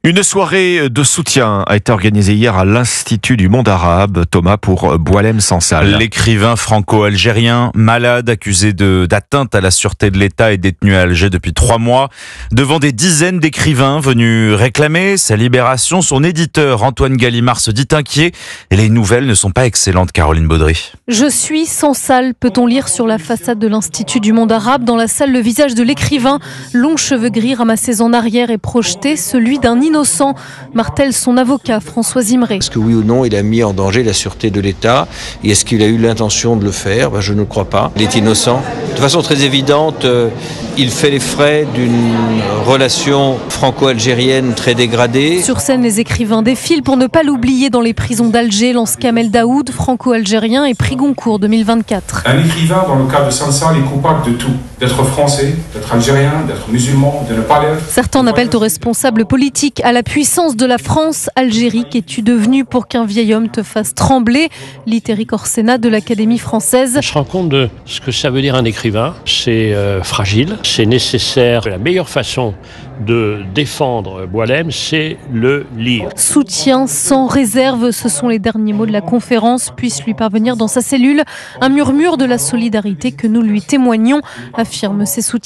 Une soirée de soutien a été organisée hier à l'Institut du monde arabe, Thomas, pour Boualem Sansal. L'écrivain franco-algérien, malade, accusé d'atteinte à la sûreté de l'État, est détenu à Alger depuis 3 mois. Devant des dizaines d'écrivains venus réclamer sa libération, son éditeur Antoine Gallimard se dit inquiet et les nouvelles ne sont pas excellentes, Caroline Baudry. Je suis Sansal, peut-on lire sur la façade de l'Institut du monde arabe. Dans la salle, le visage de l'écrivain, longs cheveux gris ramassés en arrière et projeté, celui d'un innocent, martèle son avocat François Zimré. Est-ce que oui ou non il a mis en danger la sûreté de l'État et est-ce qu'il a eu l'intention de le faire? Je ne le crois pas. Il est innocent. De façon très évidente, il fait les frais d'une relation franco-algérienne très dégradée. Sur scène, les écrivains défilent pour ne pas l'oublier dans les prisons d'Alger, lance Kamel Daoud, franco-algérien et prix Goncourt 2024. Un écrivain, dans le cas de Sansal, est coupable de tout. D'être français, d'être algérien, d'être musulman, de ne pas l'être. Certains en appellent aux responsables politiques, à la puissance de la France. Algérie, qu'es-tu devenu pour qu'un vieil homme te fasse trembler? Lit-Éric Orsena de l'Académie française. On se rend compte de ce que ça veut dire un écrivain. C'est fragile, c'est nécessaire. La meilleure façon de défendre Boualem, c'est le lire. Soutien sans réserve, ce sont les derniers mots de la conférence. Puisse lui parvenir dans sa cellule un murmure de la solidarité que nous lui témoignons, affirme ses soutiens.